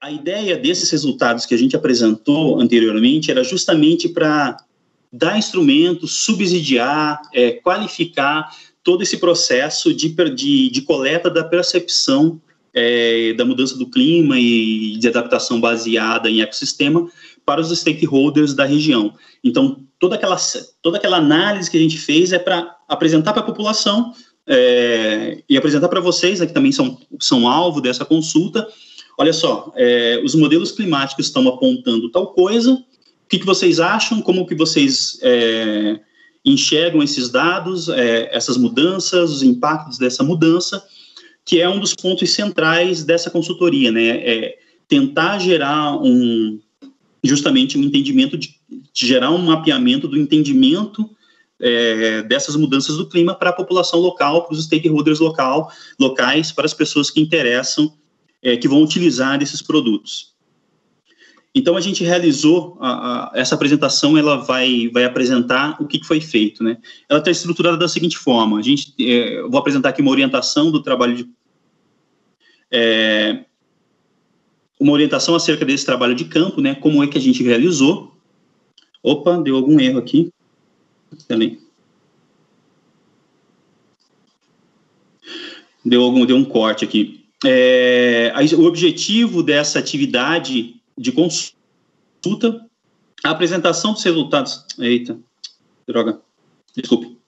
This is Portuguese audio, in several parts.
A ideia desses resultados que a gente apresentou anteriormente era justamente para dar instrumentos, subsidiar, qualificar todo esse processo de coleta da percepção da mudança do clima e de adaptação baseada em ecossistema para os stakeholders da região. Então, toda aquela análise que a gente fez é para apresentar para a população e apresentar para vocês, né, que também são alvo dessa consulta. Olha só, os modelos climáticos estão apontando tal coisa, o que vocês acham, como que vocês enxergam esses dados, essas mudanças, os impactos dessa mudança, que é um dos pontos centrais dessa consultoria, né? Tentar gerar justamente um entendimento, de gerar um mapeamento do entendimento dessas mudanças do clima para a população local, para os stakeholders locais, para as pessoas que interessam, que vão utilizar esses produtos. Então, a gente realizou essa apresentação, ela vai apresentar o que foi feito, né? Ela está estruturada da seguinte forma: eu vou apresentar aqui uma orientação do trabalho uma orientação acerca desse trabalho de campo, né? Como é que a gente realizou. Opa, deu algum erro aqui. Também. Deu um corte aqui. O objetivo dessa atividade de consulta, a apresentação dos resultados. Eita, droga, desculpe.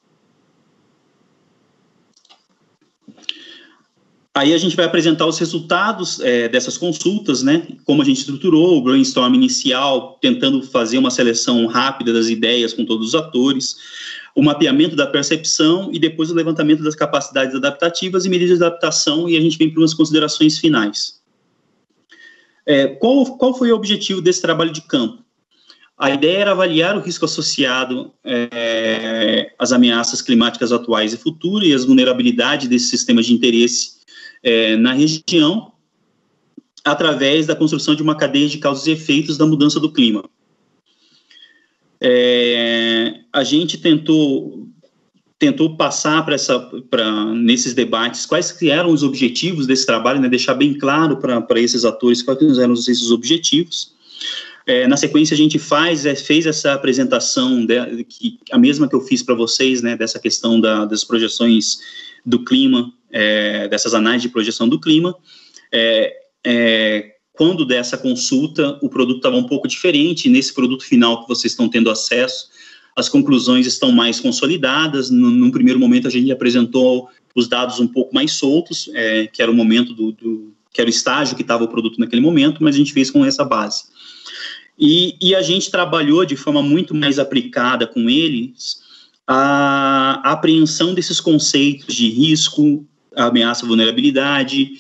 Aí a gente vai apresentar os resultados dessas consultas, né? Como a gente estruturou o brainstorm inicial, tentando fazer uma seleção rápida das ideias com todos os atores, o mapeamento da percepção e depois o levantamento das capacidades adaptativas e medidas de adaptação, e a gente vem para umas considerações finais. Qual foi o objetivo desse trabalho de campo? A ideia era avaliar o risco associado às ameaças climáticas atuais e futuras e as vulnerabilidades desses sistemas de interesse na região, através da construção de uma cadeia de causas e efeitos da mudança do clima. A gente tentou passar nesses debates quais que eram os objetivos desse trabalho, né, deixar bem claro para esses atores quais eram esses objetivos. Na sequência, a gente fez essa apresentação, a mesma que eu fiz para vocês, né, dessa questão das projeções do clima, dessas análises de projeção do clima. Quando dessa consulta, o produto estava um pouco diferente. Nesse produto final que vocês estão tendo acesso, as conclusões estão mais consolidadas. Num primeiro momento, a gente apresentou os dados um pouco mais soltos, que era o momento que era o estágio que estava o produto naquele momento, mas a gente fez com essa base. E a gente trabalhou de forma muito mais aplicada com eles a apreensão desses conceitos de risco, ameaça, vulnerabilidade,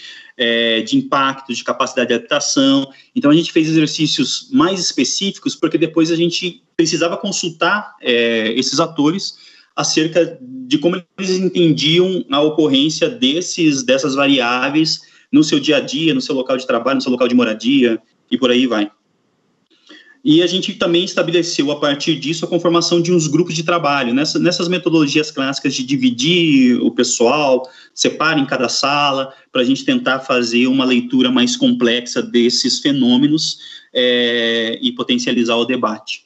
de impacto, de capacidade de adaptação. Então, a gente fez exercícios mais específicos, porque depois a gente precisava consultar esses atores acerca de como eles entendiam a ocorrência dessas variáveis no seu dia a dia, no seu local de trabalho, no seu local de moradia, e por aí vai. E a gente também estabeleceu, a partir disso, a conformação de uns grupos de trabalho, nessas metodologias clássicas de dividir o pessoal, separar em cada sala, para a gente tentar fazer uma leitura mais complexa desses fenômenos e potencializar o debate.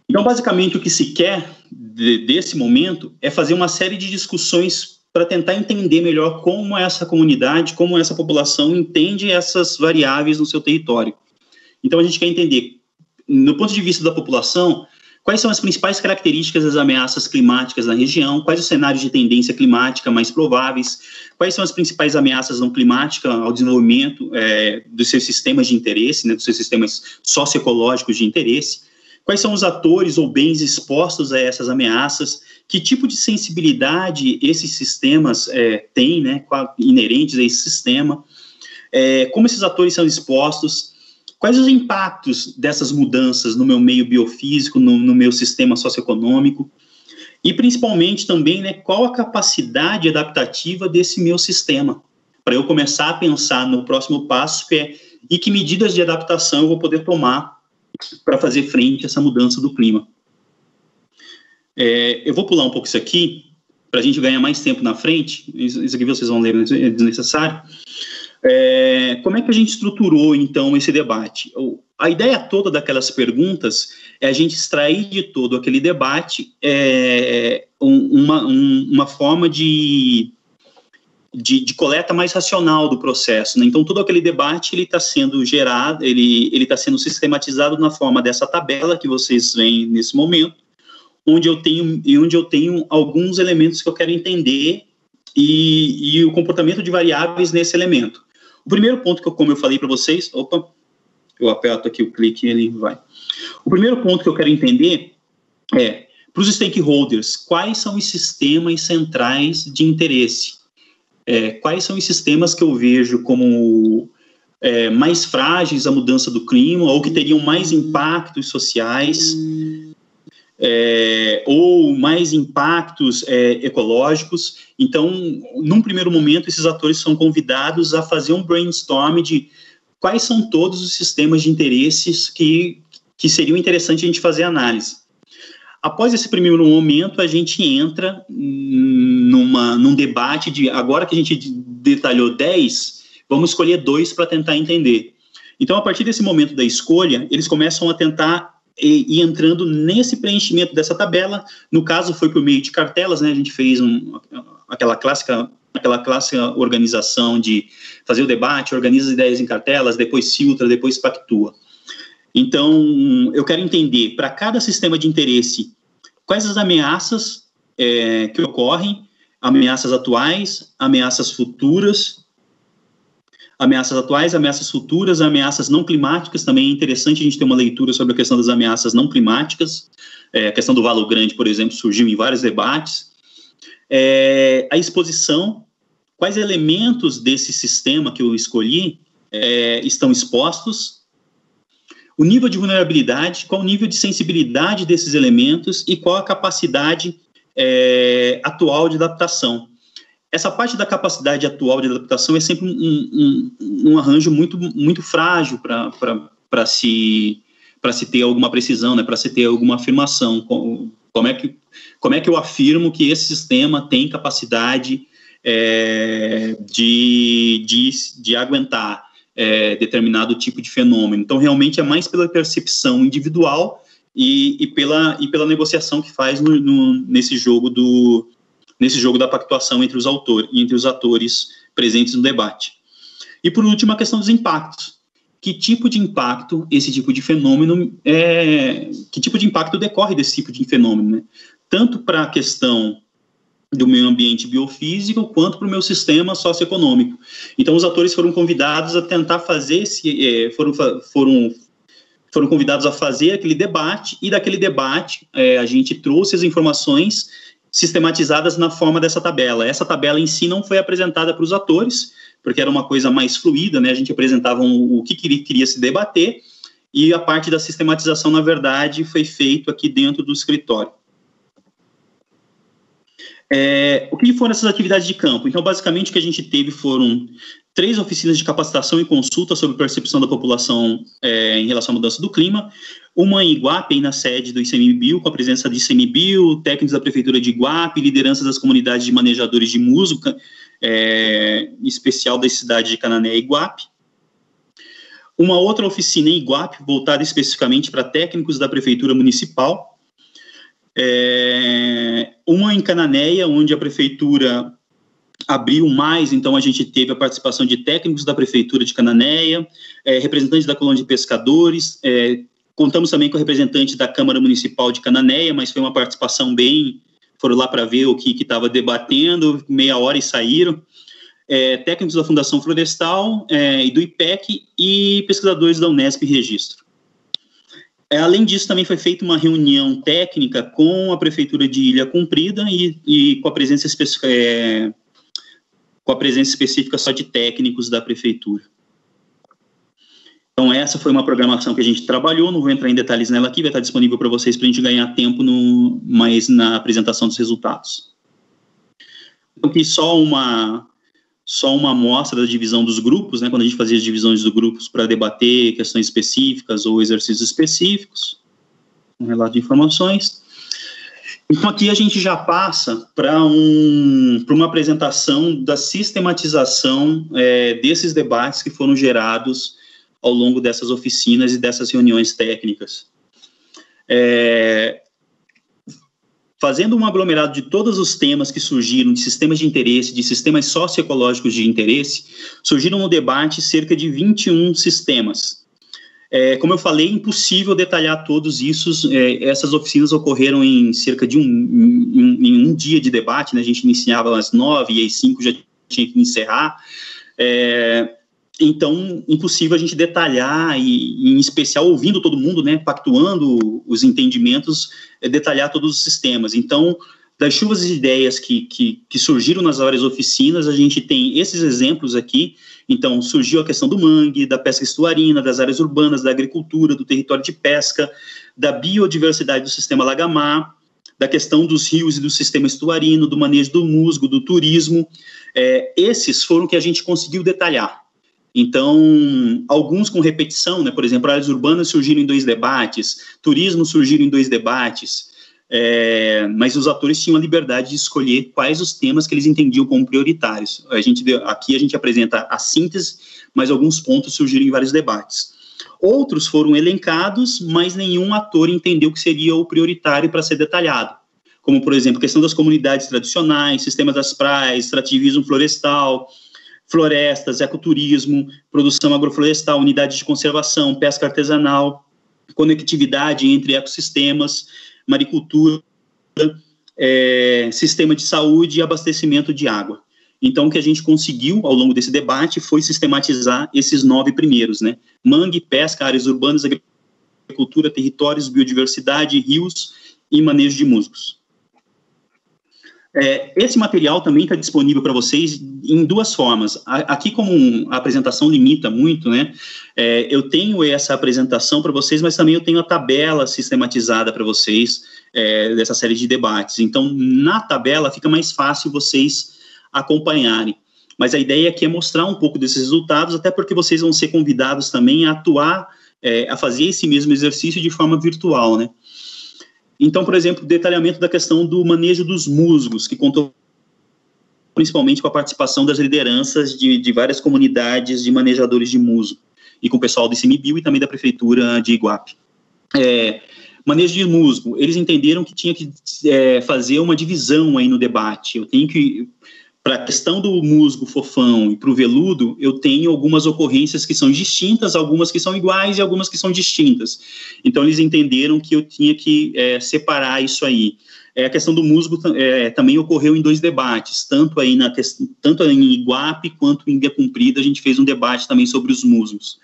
Então, basicamente, o que se quer desse momento é fazer uma série de discussões para tentar entender melhor como essa comunidade, como essa população entende essas variáveis no seu território. Então, a gente quer entender, no ponto de vista da população, quais são as principais características das ameaças climáticas na região, quais os cenários de tendência climática mais prováveis, quais são as principais ameaças não climáticas ao desenvolvimento dos seus sistemas de interesse, né, dos seus sistemas socioecológicos de interesse, quais são os atores ou bens expostos a essas ameaças, que tipo de sensibilidade esses sistemas têm, né, inerentes a esse sistema, como esses atores são expostos, quais os impactos dessas mudanças no meu meio biofísico, no meu sistema socioeconômico, e principalmente também, né, qual a capacidade adaptativa desse meu sistema, para eu começar a pensar no próximo passo, e que medidas de adaptação eu vou poder tomar para fazer frente a essa mudança do clima. Eu vou pular um pouco isso aqui, para a gente ganhar mais tempo na frente. Isso aqui vocês vão ler, é desnecessário. Como é que a gente estruturou, então, esse debate? A ideia toda daquelas perguntas é a gente extrair de todo aquele debate uma forma de coleta mais racional do processo, né? Então, todo aquele debate, ele está sendo gerado, ele está sendo sistematizado na forma dessa tabela que vocês veem nesse momento, onde eu tenho alguns elementos que eu quero entender e o comportamento de variáveis nesse elemento. O primeiro ponto, como eu falei para vocês... Opa, eu aperto aqui o clique e ele vai. O primeiro ponto que eu quero entender é, para os stakeholders, quais são os sistemas centrais de interesse? Quais são os sistemas que eu vejo como mais frágeis à mudança do clima ou que teriam mais impactos sociais ou mais impactos ecológicos? Então, num primeiro momento, esses atores são convidados a fazer um brainstorm de quais são todos os sistemas de interesses que seriam interessantes a gente fazer análise. Após esse primeiro momento, a gente entra num debate de, agora que a gente detalhou 10, vamos escolher 2 para tentar entender. Então, a partir desse momento da escolha, eles começam a tentar ir entrando nesse preenchimento dessa tabela. No caso, foi por meio de cartelas, né? A gente fez aquela clássica organização de fazer o debate, organiza as ideias em cartelas, depois filtra, depois pactua. Então, eu quero entender, para cada sistema de interesse, quais as ameaças que ocorrem, ameaças atuais, ameaças futuras, ameaças não climáticas. Também é interessante a gente ter uma leitura sobre a questão das ameaças não climáticas. A questão do Valo Grande, por exemplo, surgiu em vários debates. A exposição, quais elementos desse sistema que eu escolhi estão expostos, o nível de vulnerabilidade, qual o nível de sensibilidade desses elementos e qual a capacidade atual de adaptação. Essa parte da capacidade atual de adaptação é sempre um arranjo muito, muito frágil para se ter alguma precisão, né, para se ter alguma afirmação. Como é que eu afirmo que esse sistema tem capacidade de aguentar determinado tipo de fenômeno? Então, realmente, é mais pela percepção individual e pela negociação que faz nesse jogo da pactuação entre os atores presentes no debate. E, por último, a questão dos impactos. Que tipo de impacto esse tipo de fenômeno que tipo de impacto decorre desse tipo de fenômeno, né? Tanto para a questão do meio ambiente biofísico, quanto para o meu sistema socioeconômico. Então, os atores foram convidados a tentar fazer foram convidados a fazer aquele debate, e daquele debate a gente trouxe as informações sistematizadas na forma dessa tabela. Essa tabela em si não foi apresentada para os atores, porque era uma coisa mais fluida, né? A gente apresentava o que queria se debater, e a parte da sistematização, na verdade, foi feito aqui dentro do escritório. O que foram essas atividades de campo? Então, basicamente, o que a gente teve foram 3 oficinas de capacitação e consulta sobre percepção da população em relação à mudança do clima, uma em Iguape, na sede do ICMBio, com a presença de ICMBio, técnicos da Prefeitura de Iguape, lideranças das comunidades de manejadores de música, em especial da cidade de Cananéia e Iguape. Uma outra oficina em Iguape, voltada especificamente para técnicos da Prefeitura Municipal. Uma em Cananéia, onde a Prefeitura abriu mais, então a gente teve a participação de técnicos da Prefeitura de Cananéia, representantes da colônia de pescadores, contamos também com o representante da Câmara Municipal de Cananéia, mas foi uma participação foram lá para ver o que estava debatendo, meia hora e saíram. Técnicos da Fundação Florestal e do IPEC e pesquisadores da Unesp Registro. Além disso, também foi feita uma reunião técnica com a Prefeitura de Ilha Comprida e com a presença específica só de técnicos da Prefeitura. Então, essa foi uma programação que a gente trabalhou, não vou entrar em detalhes nela aqui, vai estar disponível para vocês para a gente ganhar tempo mais na apresentação dos resultados. Então, aqui só uma amostra da divisão dos grupos, né, quando a gente fazia as divisões dos grupos para debater questões específicas ou exercícios específicos, um relato de informações. Então, aqui a gente já passa para uma apresentação da sistematização desses debates que foram gerados ao longo dessas oficinas e dessas reuniões técnicas. Fazendo um aglomerado de todos os temas que surgiram de sistemas de interesse, de sistemas socioecológicos de interesse, surgiram no debate cerca de 21 sistemas. Como eu falei, é impossível detalhar todos isso. Essas oficinas ocorreram em cerca de um dia de debate, né? A gente iniciava às 9 e às 5 já tinha que encerrar. Então, impossível a gente detalhar, e em especial ouvindo todo mundo, né, pactuando os entendimentos, detalhar todos os sistemas. Então, das chuvas de ideias que surgiram nas várias oficinas, a gente tem esses exemplos aqui. Então, surgiu a questão do mangue, da pesca estuarina, das áreas urbanas, da agricultura, do território de pesca, da biodiversidade do sistema lagamar, da questão dos rios e do sistema estuarino, do manejo do musgo, do turismo. Esses foram que a gente conseguiu detalhar. Então, alguns com repetição, né? Por exemplo, áreas urbanas surgiram em 2 debates, turismo surgiram em 2 debates, mas os atores tinham a liberdade de escolher quais os temas que eles entendiam como prioritários. Aqui a gente apresenta a síntese, mas alguns pontos surgiram em vários debates. Outros foram elencados, mas nenhum ator entendeu que seria o prioritário para ser detalhado, como, por exemplo, a questão das comunidades tradicionais, sistema das praias, extrativismo florestal, florestas, ecoturismo, produção agroflorestal, unidades de conservação, pesca artesanal, conectividade entre ecossistemas, maricultura, sistema de saúde e abastecimento de água. Então, o que a gente conseguiu ao longo desse debate foi sistematizar esses 9 primeiros, né? Mangue, pesca, áreas urbanas, agricultura, territórios, biodiversidade, rios e manejo de musgos. Esse material também está disponível para vocês em 2 formas. Aqui, como a apresentação limita muito, né, eu tenho essa apresentação para vocês, mas também eu tenho a tabela sistematizada para vocês dessa série de debates. Então, na tabela fica mais fácil vocês acompanharem. Mas a ideia aqui é mostrar um pouco desses resultados, até porque vocês vão ser convidados também a atuar, a fazer esse mesmo exercício de forma virtual, né? Então, por exemplo, detalhamento da questão do manejo dos musgos, que contou principalmente com a participação das lideranças de várias comunidades de manejadores de musgo, e com o pessoal do ICMBio e também da Prefeitura de Iguape. Manejo de musgo, eles entenderam que tinha que fazer uma divisão aí no debate. Eu tenho que, para a questão do musgo fofão e para o veludo, eu tenho algumas ocorrências que são distintas, algumas que são iguais e algumas que são distintas. Então, eles entenderam que eu tinha que separar isso aí. A questão do musgo também ocorreu em 2 debates, tanto em Iguape quanto em Via Cumprida, a gente fez um debate também sobre os musgos.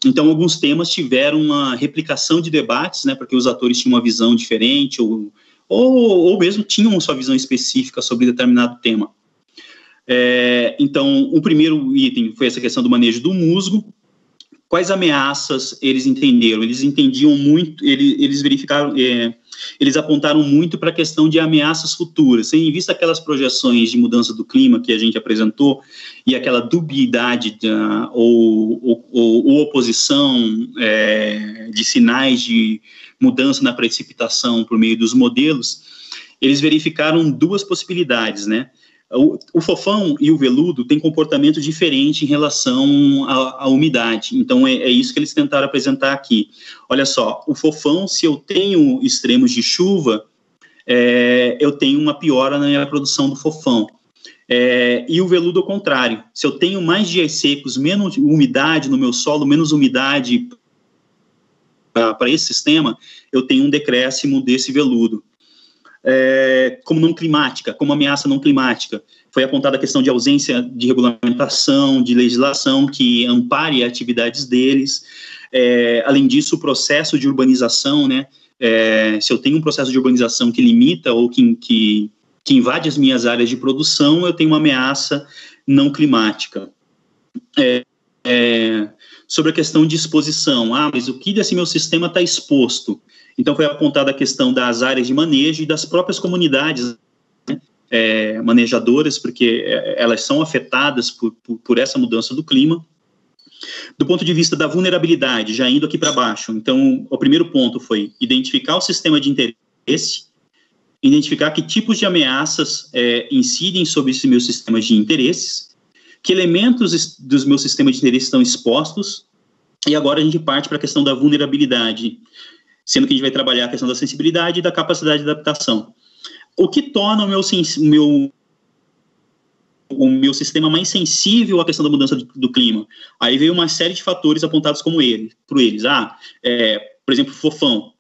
Então, alguns temas tiveram uma replicação de debates, né, porque os atores tinham uma visão diferente, ou mesmo tinham sua visão específica sobre determinado tema. Então, o primeiro item foi essa questão do manejo do musgo. Quais ameaças eles entenderam? Eles entendiam muito, eles verificaram, eles apontaram muito para a questão de ameaças futuras. Em vista aquelas projeções de mudança do clima que a gente apresentou, e aquela dubiedade ou oposição de sinais de mudança na precipitação por meio dos modelos, eles verificaram 2 possibilidades, né? O fofão e o veludo têm comportamento diferente em relação à umidade. Então, é isso que eles tentaram apresentar aqui. Olha só, o fofão, se eu tenho extremos de chuva, eu tenho uma piora na produção do fofão. E o veludo ao contrário. Se eu tenho mais dias secos, menos umidade no meu solo, menos umidade para esse sistema, eu tenho um decréscimo desse veludo. Como não climática, como ameaça não climática. Foi apontada a questão de ausência de regulamentação, de legislação que ampare as atividades deles. Além disso, o processo de urbanização, né? Se eu tenho um processo de urbanização que limita ou que invade as minhas áreas de produção, eu tenho uma ameaça não climática. Sobre a questão de exposição, mas o que desse meu sistema está exposto? Então, foi apontada a questão das áreas de manejo e das próprias comunidades, né, manejadoras, porque elas são afetadas por essa mudança do clima. Do ponto de vista da vulnerabilidade, já indo aqui para baixo, então, o primeiro ponto foi identificar o sistema de interesse. identificar que tipos de ameaças incidem sobre esses meus sistemas de interesses, que elementos dos meus sistemas de interesse estão expostos, e agora a gente parte para a questão da vulnerabilidade, sendo que a gente vai trabalhar a questão da sensibilidade e da capacidade de adaptação. O que torna o meu sistema mais sensível à questão da mudança do clima? Aí veio uma série de fatores apontados como por eles. Por exemplo, fofão.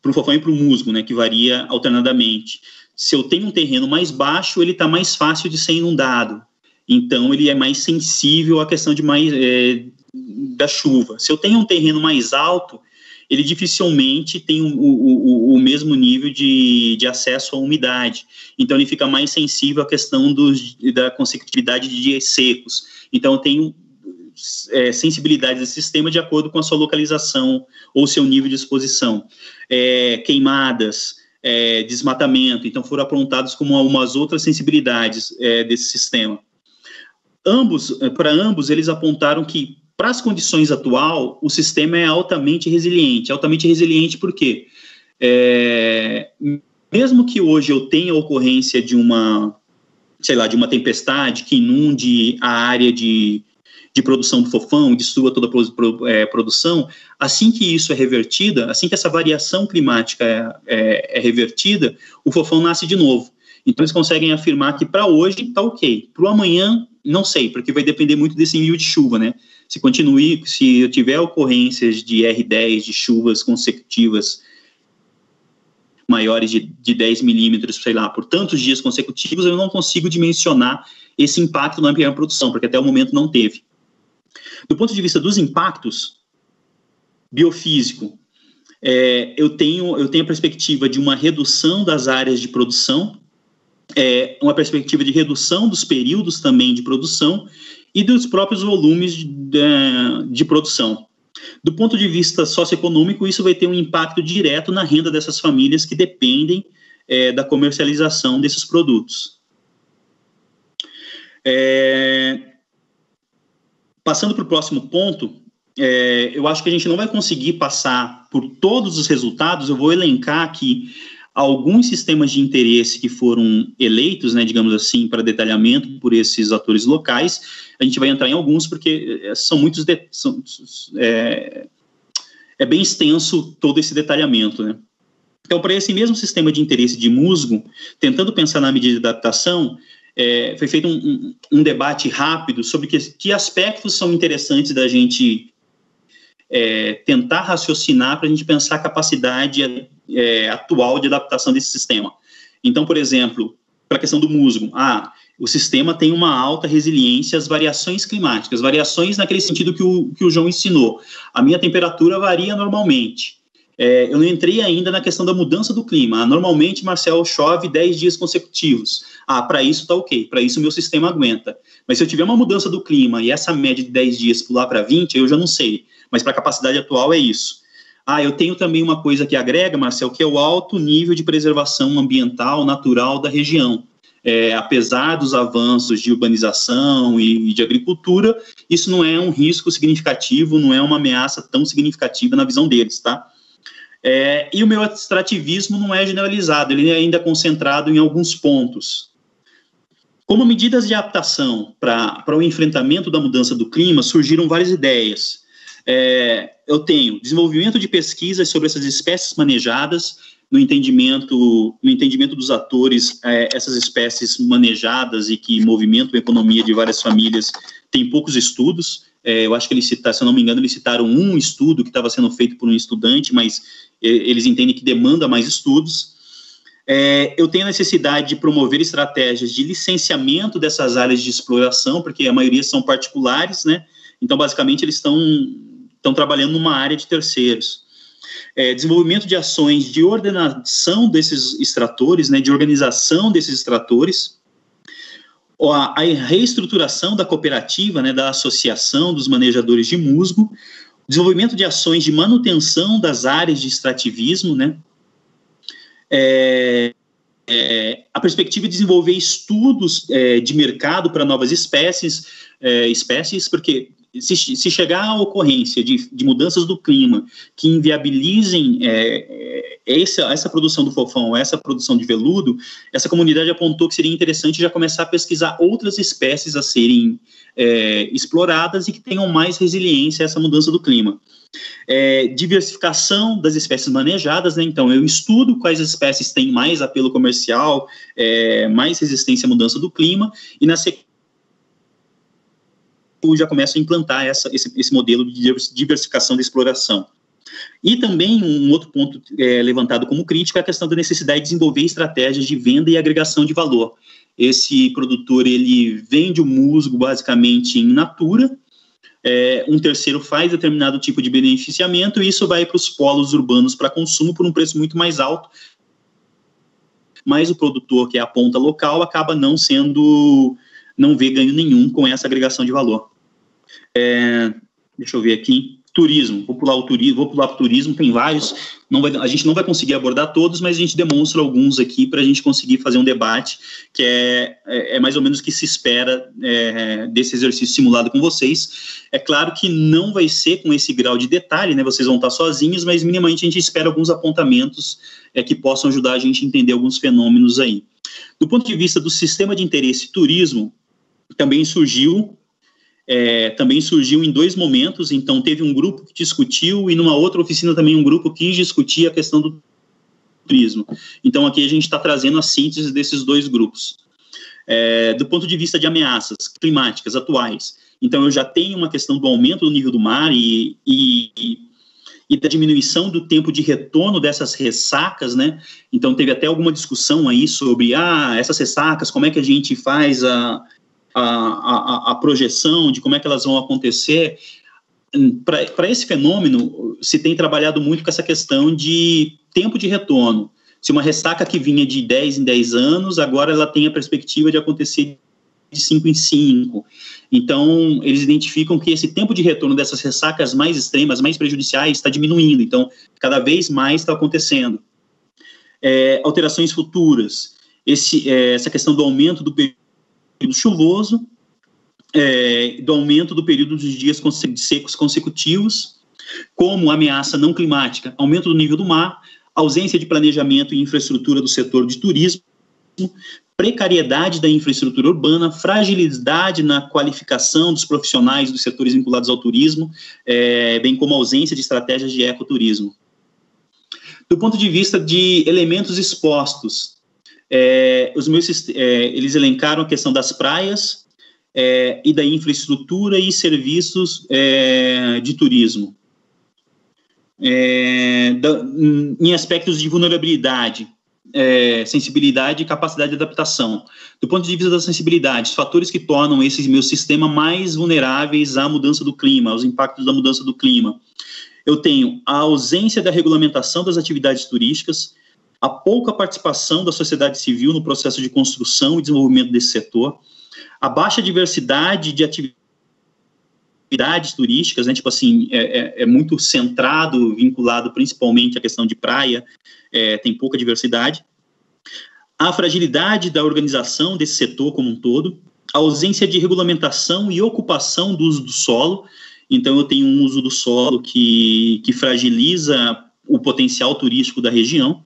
Para o fofão e para o musgo, né, que varia alternadamente. Se eu tenho um terreno mais baixo, ele está mais fácil de ser inundado. Então, ele é mais sensível à questão da chuva. Se eu tenho um terreno mais alto, ele dificilmente tem o mesmo nível de acesso à umidade. Então, ele fica mais sensível à questão da consecutividade de dias secos. Então, eu tenho sensibilidade desse sistema de acordo com a sua localização ou seu nível de exposição. Queimadas, desmatamento, então foram apontados como algumas outras sensibilidades desse sistema. Para ambos, eles apontaram que, para as condições atuais, o sistema é altamente resiliente. Altamente resiliente por quê? Mesmo que hoje eu tenha a ocorrência de uma tempestade que inunde a área de produção do fofão, destrua toda a produção, assim que isso é revertida, assim que essa variação climática é revertida, o fofão nasce de novo. Então, eles conseguem afirmar que para hoje está ok. Para o amanhã, não sei, porque vai depender muito desse nível de chuva, né? Se eu tiver ocorrências de R10, de chuvas consecutivas maiores de 10 milímetros, por tantos dias consecutivos, eu não consigo dimensionar esse impacto na minha produção, porque até o momento não teve. Do ponto de vista dos impactos biofísico, eu tenho a perspectiva de uma redução das áreas de produção, uma perspectiva de redução dos períodos também de produção e dos próprios volumes de produção. Do ponto de vista socioeconômico, isso vai ter um impacto direto na renda dessas famílias que dependem da comercialização desses produtos. Passando para o próximo ponto, eu acho que a gente não vai conseguir passar por todos os resultados. Eu vou elencar aqui alguns sistemas de interesse que foram eleitos, né, digamos assim, para detalhamento por esses atores locais. A gente vai entrar em alguns porque são muitos... é bem extenso todo esse detalhamento, né? Então, para esse mesmo sistema de interesse de musgo, tentando pensar na medida de adaptação, foi feito um debate rápido sobre que aspectos são interessantes da gente tentar raciocinar para a gente pensar a capacidade atual de adaptação desse sistema. Então, por exemplo, para a questão do musgo, o sistema tem uma alta resiliência às variações climáticas, variações naquele sentido que o João ensinou. A minha temperatura varia normalmente. Eu não entrei ainda na questão da mudança do clima. Normalmente, Marcel, chove 10 dias consecutivos. Para isso está ok, para isso o meu sistema aguenta. Mas se eu tiver uma mudança do clima e essa média de 10 dias pular para 20, eu já não sei. Mas para a capacidade atual é isso. Eu tenho também uma coisa que agrega, Marcel, que é o alto nível de preservação ambiental natural da região. Apesar dos avanços de urbanização e de agricultura, isso não é um risco significativo, não é uma ameaça tão significativa na visão deles, tá? E o meu extrativismo não é generalizado, ele é ainda concentrado em alguns pontos. Como medidas de adaptação para o enfrentamento da mudança do clima, surgiram várias ideias. Eu tenho desenvolvimento de pesquisas sobre essas espécies manejadas, no entendimento dos atores, essas espécies manejadas e que movimentam a economia de várias famílias, tem poucos estudos. Eu acho que se eu não me engano, eles citaram um estudo que estava sendo feito por um estudante, mas eles entendem que demanda mais estudos. Eu tenho a necessidade de promover estratégias de licenciamento dessas áreas de exploração, porque a maioria são particulares, né? Então, basicamente, eles estão trabalhando numa área de terceiros. Desenvolvimento de ações de ordenação desses extratores, né, de organização desses extratores, a reestruturação da cooperativa, né, da associação dos manejadores de musgo, desenvolvimento de ações de manutenção das áreas de extrativismo, né, a perspectiva de desenvolver estudos de mercado para novas espécies, porque se chegar à ocorrência de mudanças do clima que inviabilizem essa produção do fofão, essa produção de veludo, essa comunidade apontou que seria interessante já começar a pesquisar outras espécies a serem exploradas e que tenham mais resiliência a essa mudança do clima. Diversificação das espécies manejadas, né? Então eu estudo quais espécies têm mais apelo comercial, mais resistência à mudança do clima, e na sequência já começo a implantar esse modelo de diversificação da exploração. E também um outro ponto levantado como crítico é a questão da necessidade de desenvolver estratégias de venda e agregação de valor. Esse produtor, ele vende o musgo basicamente in natura, um terceiro faz determinado tipo de beneficiamento e isso vai para os polos urbanos para consumo por um preço muito mais alto, mas o produtor, que é a ponta local, acaba não vê ganho nenhum com essa agregação de valor. Deixa eu ver aqui. Turismo, vou pular para o turismo, tem vários, a gente não vai conseguir abordar todos, mas a gente demonstra alguns aqui para a gente conseguir fazer um debate, que é mais ou menos o que se espera desse exercício simulado com vocês. É claro que não vai ser com esse grau de detalhe, né, vocês vão estar sozinhos, mas minimamente a gente espera alguns apontamentos que possam ajudar a gente a entender alguns fenômenos aí. Do ponto de vista do sistema de interesse turismo, também surgiu em dois momentos. Então teve um grupo que discutiu e numa outra oficina também um grupo que discutia a questão do turismo. Então aqui a gente está trazendo a síntese desses dois grupos. Do ponto de vista de ameaças climáticas atuais, então eu já tenho uma questão do aumento do nível do mar e da diminuição do tempo de retorno dessas ressacas, né? Então teve até alguma discussão aí sobre essas ressacas, como é que a gente faz a projeção de como é que elas vão acontecer. Para esse fenômeno, se tem trabalhado muito com essa questão de tempo de retorno. Se uma ressaca que vinha de 10 em 10 anos, agora ela tem a perspectiva de acontecer de 5 em 5. Então, eles identificam que esse tempo de retorno dessas ressacas mais extremas, mais prejudiciais, está diminuindo. Então, cada vez mais está acontecendo. Alterações futuras. Essa questão do aumento do período chuvoso, do aumento do período dos dias secos consecutivos, como ameaça não climática, aumento do nível do mar, ausência de planejamento e infraestrutura do setor de turismo, precariedade da infraestrutura urbana, fragilidade na qualificação dos profissionais dos setores vinculados ao turismo, bem como ausência de estratégias de ecoturismo. Do ponto de vista de elementos expostos, eles elencaram a questão das praias e da infraestrutura e serviços de turismo. Em aspectos de vulnerabilidade, sensibilidade e capacidade de adaptação. Do ponto de vista da sensibilidade, os fatores que tornam esse meu sistema mais vulneráveis à mudança do clima, aos impactos da mudança do clima. Eu tenho a ausência da regulamentação das atividades turísticas, a pouca participação da sociedade civil no processo de construção e desenvolvimento desse setor, a baixa diversidade de atividades turísticas, né, tipo assim, é muito centrado, vinculado principalmente à questão de praia, tem pouca diversidade, a fragilidade da organização desse setor como um todo, a ausência de regulamentação e ocupação do uso do solo. Então eu tenho um uso do solo que fragiliza o potencial turístico da região,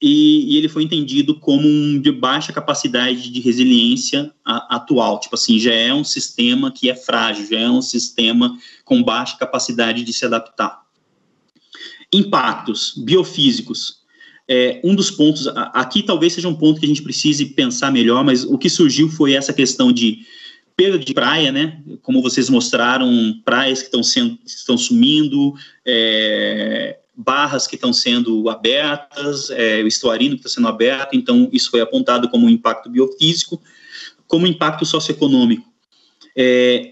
e ele foi entendido como de baixa capacidade de resiliência atual, tipo assim, já é um sistema que é frágil, já é um sistema com baixa capacidade de se adaptar. Impactos biofísicos. Um dos pontos, aqui talvez seja um ponto que a gente precise pensar melhor, mas o que surgiu foi essa questão de perda de praia, né? Como vocês mostraram, praias que estão sumindo, barras que estão sendo abertas, o estuarino que está sendo aberto. Então isso foi apontado como um impacto biofísico, como impacto socioeconômico.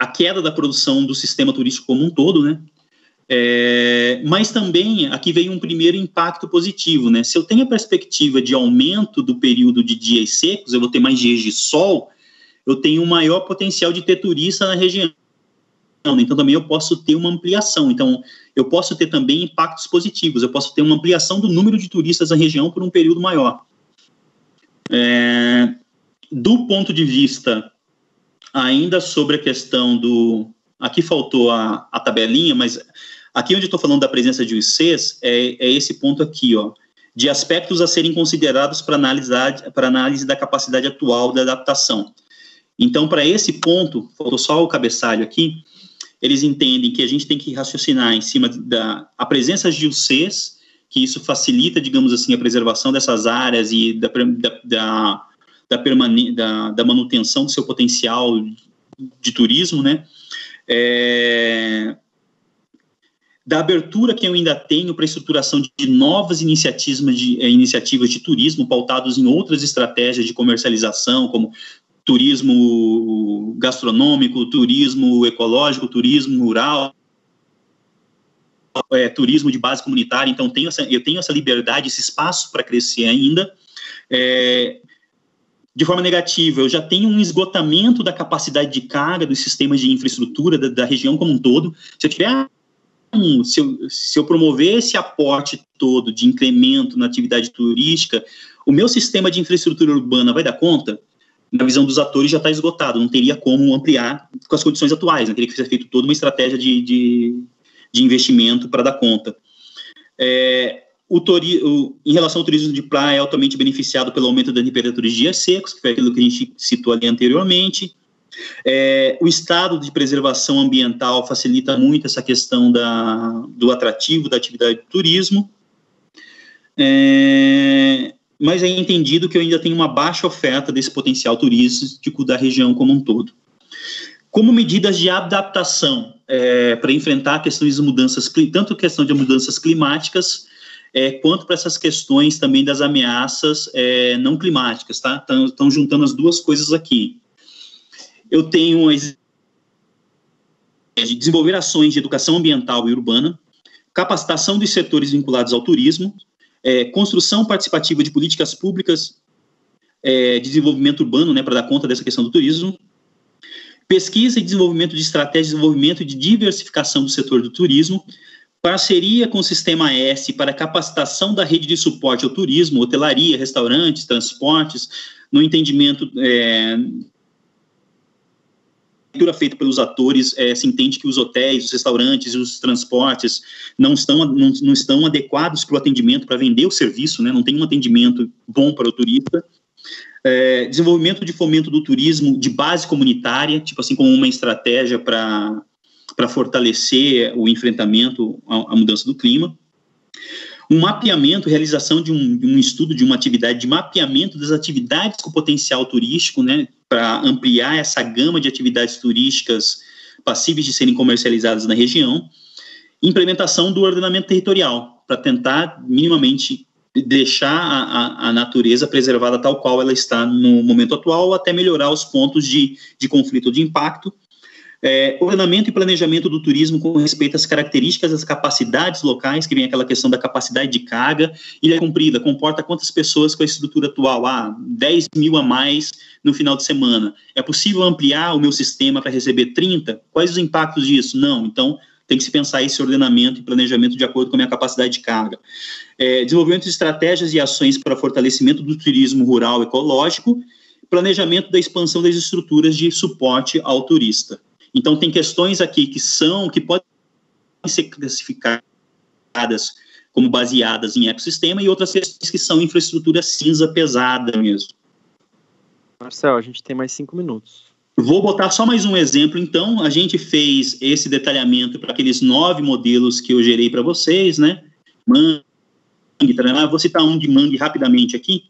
A queda da produção do sistema turístico como um todo, né? Mas também aqui veio um primeiro impacto positivo, né? Se eu tenho a perspectiva de aumento do período de dias secos, eu vou ter mais dias de sol, eu tenho um maior potencial de ter turista na região. Então também eu posso ter uma ampliação. Então eu posso ter também impactos positivos, eu posso ter uma ampliação do número de turistas na região por um período maior. Do ponto de vista ainda sobre a questão do... Aqui faltou a tabelinha, mas aqui onde eu estou falando da presença de ICs, é esse ponto aqui, ó, de aspectos a serem considerados para análise da capacidade atual da adaptação. Então, para esse ponto, faltou só o cabeçalho aqui, eles entendem que a gente tem que raciocinar em cima da presença de ICs, que isso facilita, digamos assim, a preservação dessas áreas e da manutenção do seu potencial de turismo, né? Da abertura que eu ainda tenho para a estruturação de novas iniciativas de turismo pautados em outras estratégias de comercialização, como turismo gastronômico, turismo ecológico, turismo rural, turismo de base comunitária. Então, eu tenho essa liberdade, esse espaço para crescer ainda. De forma negativa, eu já tenho um esgotamento da capacidade de carga dos sistemas de infraestrutura da região como um todo. Se eu promover esse aporte todo de incremento na atividade turística, o meu sistema de infraestrutura urbana vai dar conta? Na visão dos atores, já está esgotado, não teria como ampliar com as condições atuais, né? Teria que ser feito toda uma estratégia de investimento para dar conta. Em relação ao turismo de praia, é altamente beneficiado pelo aumento da temperatura de dias secos, que foi aquilo que a gente citou ali anteriormente. O estado de preservação ambiental facilita muito essa questão do atrativo da atividade de turismo. Mas é entendido que eu ainda tenho uma baixa oferta desse potencial turístico da região como um todo. Como medidas de adaptação para enfrentar questões de mudanças, tanto a questão de mudanças climáticas, quanto para essas questões também das ameaças não climáticas, tá? Estão juntando as duas coisas aqui. Eu tenho de desenvolver ações de educação ambiental e urbana, capacitação dos setores vinculados ao turismo, construção participativa de políticas públicas de desenvolvimento urbano, né, para dar conta dessa questão do turismo, pesquisa e desenvolvimento de estratégias de desenvolvimento e de diversificação do setor do turismo, parceria com o Sistema S para capacitação da rede de suporte ao turismo, hotelaria, restaurantes, transportes, no entendimento feita pelos atores, se entende que os hotéis, os restaurantes e os transportes não estão adequados para o atendimento, para vender o serviço, né? Não tem um atendimento bom para o turista. Desenvolvimento de fomento do turismo de base comunitária, tipo assim, como uma estratégia para fortalecer o enfrentamento à mudança do clima. Um mapeamento, realização de um estudo de uma atividade de mapeamento das atividades com potencial turístico, né, para ampliar essa gama de atividades turísticas passíveis de serem comercializadas na região. Implementação do ordenamento territorial, para tentar minimamente deixar a natureza preservada tal qual ela está no momento atual, ou até melhorar os pontos de conflito ou de impacto. Ordenamento e planejamento do turismo com respeito às características das capacidades locais, que vem aquela questão da capacidade de carga, ilha comprida, comporta quantas pessoas com a estrutura atual? 10 mil a mais no final de semana. É possível ampliar o meu sistema para receber 30? Quais os impactos disso? Não, então tem que se pensar esse ordenamento e planejamento de acordo com a minha capacidade de carga. Desenvolvimento de estratégias e ações para fortalecimento do turismo rural ecológico, planejamento da expansão das estruturas de suporte ao turista. Então, tem questões aqui que podem ser classificadas como baseadas em ecossistema e outras questões que são infraestrutura cinza pesada mesmo. Marcel, a gente tem mais 5 minutos. Vou botar só mais um exemplo. Então, a gente fez esse detalhamento para aqueles 9 modelos que eu gerei para vocês, né? Mangue, vou citar um de mangue rapidamente aqui.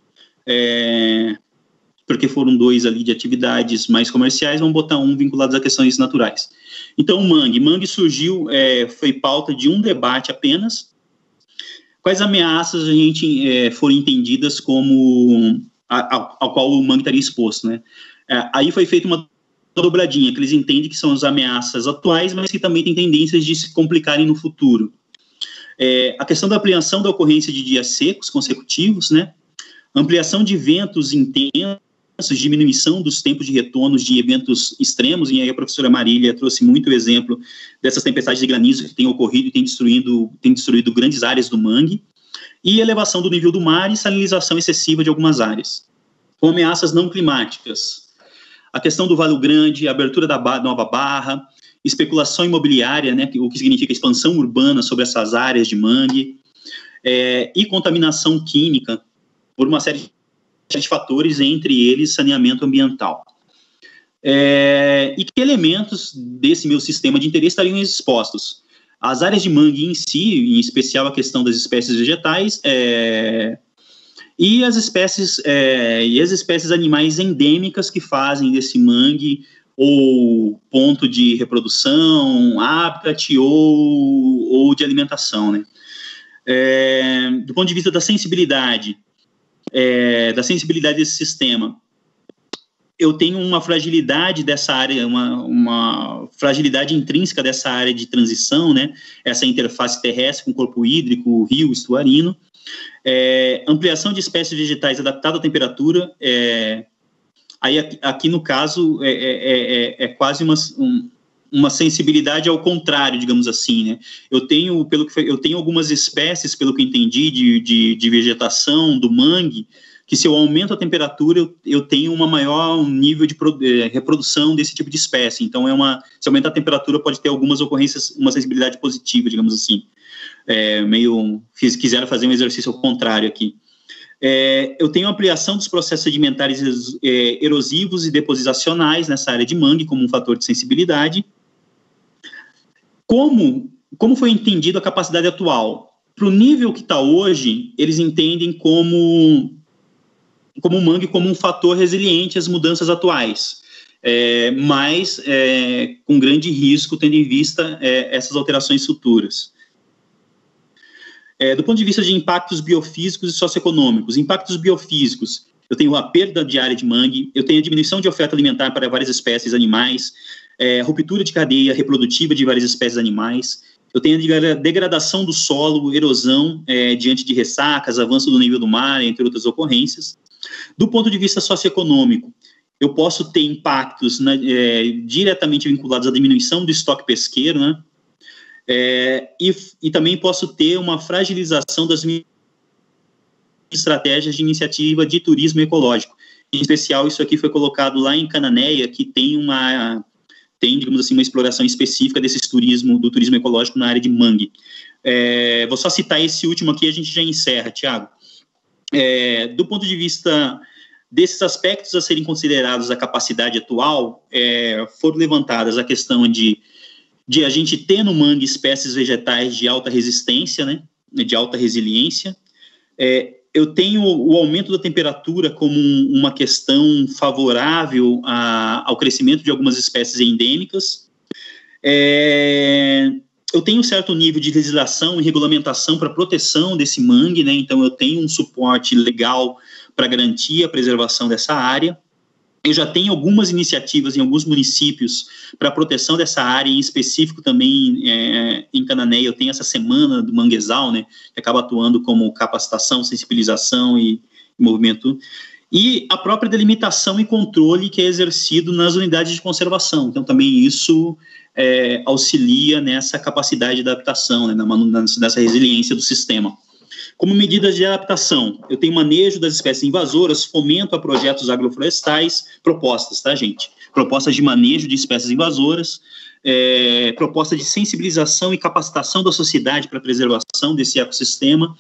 Porque foram 2 ali de atividades mais comerciais, vamos botar um vinculado a questões naturais. Então, o mangue surgiu, foi pauta de um debate apenas. Quais ameaças a gente foram entendidas como ao qual o mangue estaria exposto, né? Aí foi feita uma dobradinha, que eles entendem que são as ameaças atuais, mas que também têm tendências de se complicarem no futuro. A questão da ampliação da ocorrência de dias secos consecutivos, né? Ampliação de ventos intensos, diminuição dos tempos de retorno de eventos extremos, e aí a professora Marília trouxe muito o exemplo dessas tempestades de granizo que têm ocorrido e têm destruído grandes áreas do mangue, e elevação do nível do mar e salinização excessiva de algumas áreas. Com ameaças não climáticas, a questão do Vale Grande, a abertura da Nova Barra, especulação imobiliária, né, o que significa expansão urbana sobre essas áreas de mangue, e contaminação química, por uma série de fatores, entre eles saneamento ambiental. E que elementos desse meu sistema de interesse estariam expostos? As áreas de mangue em si, em especial a questão das espécies vegetais, e as espécies animais endêmicas que fazem desse mangue ou ponto de reprodução, habitat ou de alimentação, né? Do ponto de vista da sensibilidade desse sistema, eu tenho uma fragilidade dessa área, uma fragilidade intrínseca dessa área de transição, né? Essa interface terrestre com corpo hídrico, rio, estuarino, ampliação de espécies vegetais adaptada à temperatura, aí aqui no caso é quase uma sensibilidade ao contrário, digamos assim, né? Eu tenho algumas espécies, pelo que eu entendi, de vegetação do mangue, que se eu aumento a temperatura, eu tenho um maior nível de reprodução desse tipo de espécie. Então, se aumentar a temperatura, pode ter algumas ocorrências, uma sensibilidade positiva, digamos assim. Quiseram fazer um exercício ao contrário aqui. Eu tenho ampliação dos processos sedimentares erosivos e deposicionais nessa área de mangue, como um fator de sensibilidade. Como foi entendido a capacidade atual? Para o nível que está hoje, eles entendem como o mangue como um fator resiliente às mudanças atuais, mas com grande risco, tendo em vista essas alterações futuras. Do ponto de vista de impactos biofísicos e socioeconômicos, impactos biofísicos, eu tenho a perda de área de mangue, eu tenho a diminuição de oferta alimentar para várias espécies animais, ruptura de cadeia reprodutiva de várias espécies animais, eu tenho a degradação do solo, erosão diante de ressacas, avanço do nível do mar, entre outras ocorrências. Do ponto de vista socioeconômico, eu posso ter impactos diretamente vinculados à diminuição do estoque pesqueiro, né? E também posso ter uma fragilização das estratégias de iniciativa de turismo ecológico. Em especial, isso aqui foi colocado lá em Cananéia, que tem, digamos assim, uma exploração específica do turismo ecológico na área de mangue. Vou só citar esse último aqui, a gente já encerra, Tiago. Do ponto de vista desses aspectos a serem considerados a capacidade atual, foram levantadas a questão de a gente ter no mangue espécies vegetais de alta resistência, né, de alta resiliência. Eu tenho o aumento da temperatura como uma questão favorável ao crescimento de algumas espécies endêmicas. Eu tenho um certo nível de legislação e regulamentação para proteção desse mangue, né? Então eu tenho um suporte legal para garantir a preservação dessa área. Eu já tenho algumas iniciativas em alguns municípios para proteção dessa área, em específico também em Cananéia eu tenho essa semana do manguezal, né, que acaba atuando como capacitação, sensibilização e movimento. E a própria delimitação e controle que é exercido nas unidades de conservação. Então também isso auxilia nessa capacidade de adaptação, né, nessa resiliência do sistema. Como medidas de adaptação, eu tenho manejo das espécies invasoras, fomento a projetos agroflorestais, propostas, tá, gente? Propostas de manejo de espécies invasoras, proposta de sensibilização e capacitação da sociedade para a preservação desse ecossistema,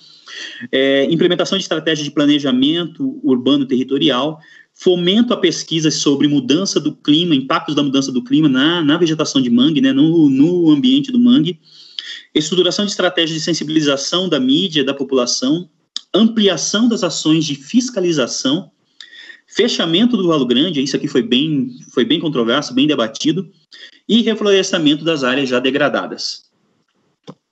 implementação de estratégias de planejamento urbano territorial, fomento a pesquisa sobre mudança do clima, impactos da mudança do clima na vegetação de mangue, né, no ambiente do mangue, estruturação de estratégias de sensibilização da mídia, da população, ampliação das ações de fiscalização, fechamento do Vale Grande, isso aqui foi bem controverso, bem debatido, e reflorestamento das áreas já degradadas.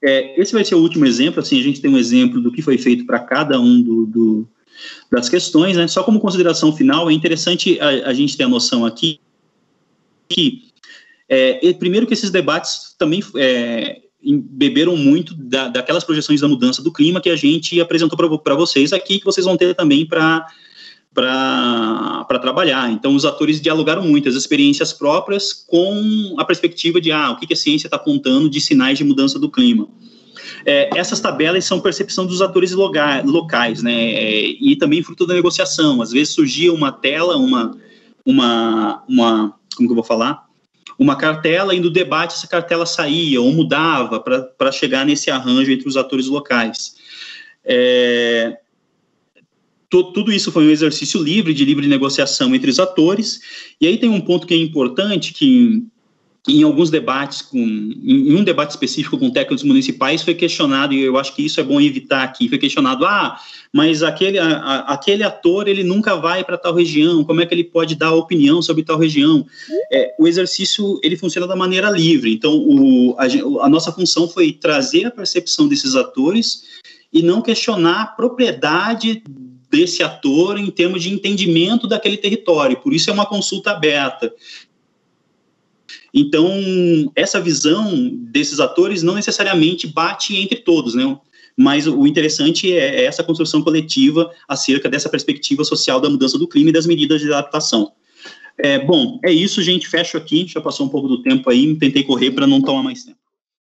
Esse vai ser o último exemplo, assim, a gente tem um exemplo do que foi feito para cada um das questões, né? Só como consideração final, é interessante a gente ter a noção aqui que, primeiro que esses debates também beberam muito daquelas projeções da mudança do clima que a gente apresentou para vocês aqui, que vocês vão ter também para trabalhar. Então, os atores dialogaram muito, as experiências próprias com a perspectiva de o que a ciência está apontando de sinais de mudança do clima. Essas tabelas são percepção dos atores locais, né, e também fruto da negociação. Às vezes surgia uma tela, como que eu vou falar? Uma cartela, e no debate essa cartela saía ou mudava para chegar nesse arranjo entre os atores locais. Tudo isso foi um exercício livre, de livre negociação entre os atores, e aí tem um ponto que é importante, que em alguns debates, em um debate específico com técnicos municipais, foi questionado, e eu acho que isso é bom evitar aqui, foi questionado, mas aquele ator, ele nunca vai para tal região, como é que ele pode dar opinião sobre tal região? O exercício, ele funciona da maneira livre, então a nossa função foi trazer a percepção desses atores e não questionar a propriedade desse ator em termos de entendimento daquele território, por isso é uma consulta aberta. Então, essa visão desses atores não necessariamente bate entre todos, né? Mas o interessante é essa construção coletiva acerca dessa perspectiva social da mudança do clima e das medidas de adaptação. Bom, é isso, gente, fecho aqui, já passou um pouco do tempo aí, tentei correr para não tomar mais tempo.